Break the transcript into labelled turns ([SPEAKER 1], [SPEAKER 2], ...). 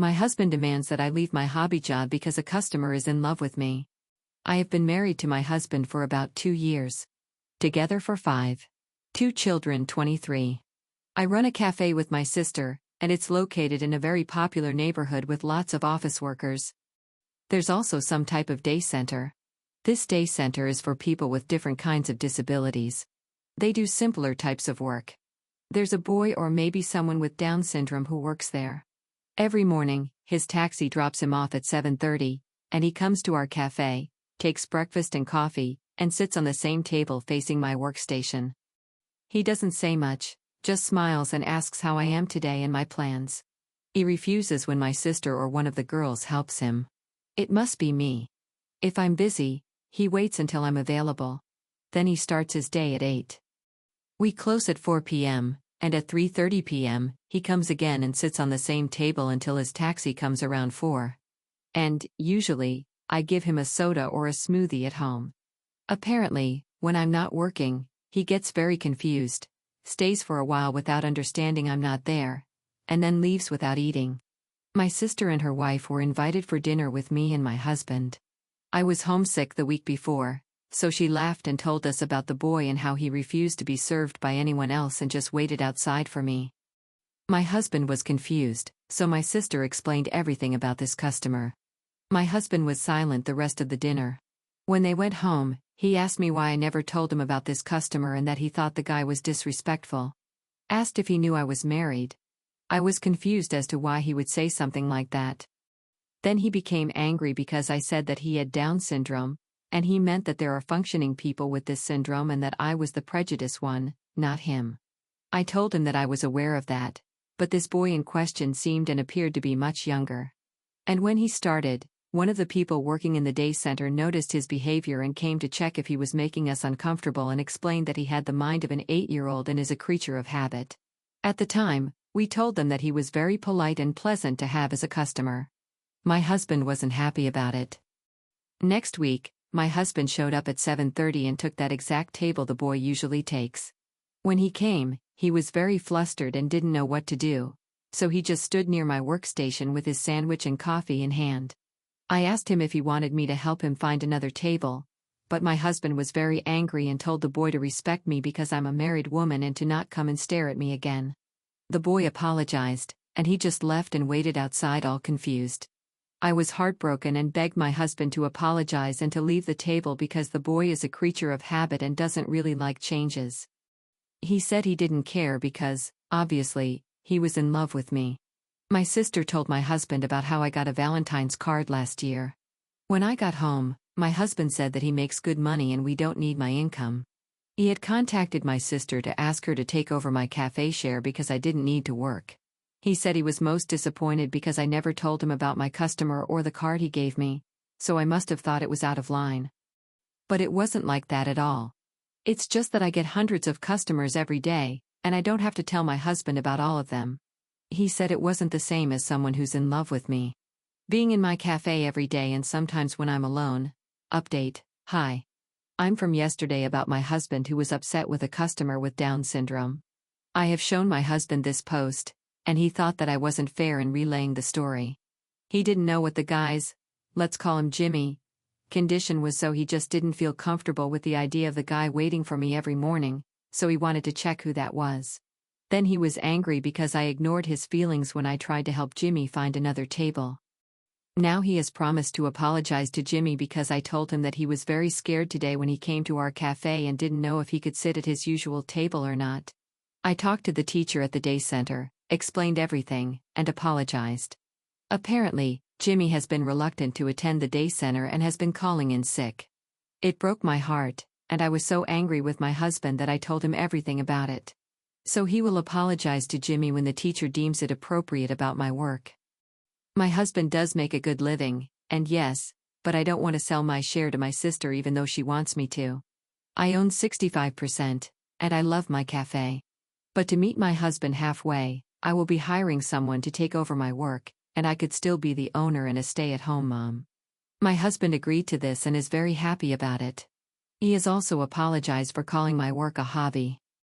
[SPEAKER 1] My husband demands that I leave my hobby job because a customer is in love with me. I have been married to my husband for about 2 years. Together for 5. 2 children, 23. I run a cafe with my sister, and it's located in a very popular neighborhood with lots of office workers. There's also some type of day center. This day center is for people with different kinds of disabilities. They do simpler types of work. There's a boy or maybe someone with Down syndrome who works there. Every morning, his taxi drops him off at 7:30, and he comes to our cafe, takes breakfast and coffee, and sits on the same table facing my workstation. He doesn't say much, just smiles and asks how I am today and my plans. He refuses when my sister or one of the girls helps him. It must be me. If I'm busy, he waits until I'm available. Then he starts his day at 8. We close at 4 p.m., and at 3:30 p.m., he comes again and sits on the same table until his taxi comes around 4. And, usually, I give him a soda or a smoothie at home. Apparently, when I'm not working, he gets very confused, stays for a while without understanding I'm not there, and then leaves without eating. My sister and her wife were invited for dinner with me and my husband. I was homesick the week before, so she laughed and told us about the boy and how he refused to be served by anyone else and just waited outside for me. My husband was confused, so my sister explained everything about this customer. My husband was silent the rest of the dinner. When they went home, he asked me why I never told him about this customer and that he thought the guy was disrespectful. Asked if he knew I was married. I was confused as to why he would say something like that. Then he became angry because I said that he had Down syndrome, and he meant that there are functioning people with this syndrome and that I was the prejudiced one, not him. I told him that I was aware of that, but this boy in question seemed and appeared to be much younger. And when he started, one of the people working in the day center noticed his behavior and came to check if he was making us uncomfortable and explained that he had the mind of an 8-year-old and is a creature of habit. At the time, we told them that he was very polite and pleasant to have as a customer. My husband wasn't happy about it. Next week, my husband showed up at 7:30 and took that exact table the boy usually takes. When he came, he was very flustered and didn't know what to do, so he just stood near my workstation with his sandwich and coffee in hand. I asked him if he wanted me to help him find another table, but my husband was very angry and told the boy to respect me because I'm a married woman and to not come and stare at me again. The boy apologized, and he just left and waited outside all confused. I was heartbroken and begged my husband to apologize and to leave the table because the boy is a creature of habit and doesn't really like changes. He said he didn't care because, obviously, he was in love with me. My sister told my husband about how I got a Valentine's card last year. When I got home, my husband said that he makes good money and we don't need my income. He had contacted my sister to ask her to take over my cafe share because I didn't need to work. He said he was most disappointed because I never told him about my customer or the card he gave me, so I must have thought it was out of line. But it wasn't like that at all. It's just that I get hundreds of customers every day, and I don't have to tell my husband about all of them. He said it wasn't the same as someone who's in love with me. Being in my cafe every day and sometimes when I'm alone. Update, hi. I'm from yesterday about my husband who was upset with a customer with Down syndrome. I have shown my husband this post, and he thought that I wasn't fair in relaying the story. He didn't know what the guy's, let's call him Jimmy, condition was, so he just didn't feel comfortable with the idea of the guy waiting for me every morning, so he wanted to check who that was. Then he was angry because I ignored his feelings when I tried to help Jimmy find another table. Now he has promised to apologize to Jimmy because I told him that he was very scared today when he came to our cafe and didn't know if he could sit at his usual table or not. I talked to the teacher at the day center, explained everything, and apologized. Apparently, Jimmy has been reluctant to attend the day center and has been calling in sick. It broke my heart, and I was so angry with my husband that I told him everything about it. So he will apologize to Jimmy when the teacher deems it appropriate about my work. My husband does make a good living, and yes, but I don't want to sell my share to my sister even though she wants me to. I own 65%, and I love my cafe. But to meet my husband halfway, I will be hiring someone to take over my work, and I could still be the owner and a stay-at-home mom. My husband agreed to this and is very happy about it. He has also apologized for calling my work a hobby.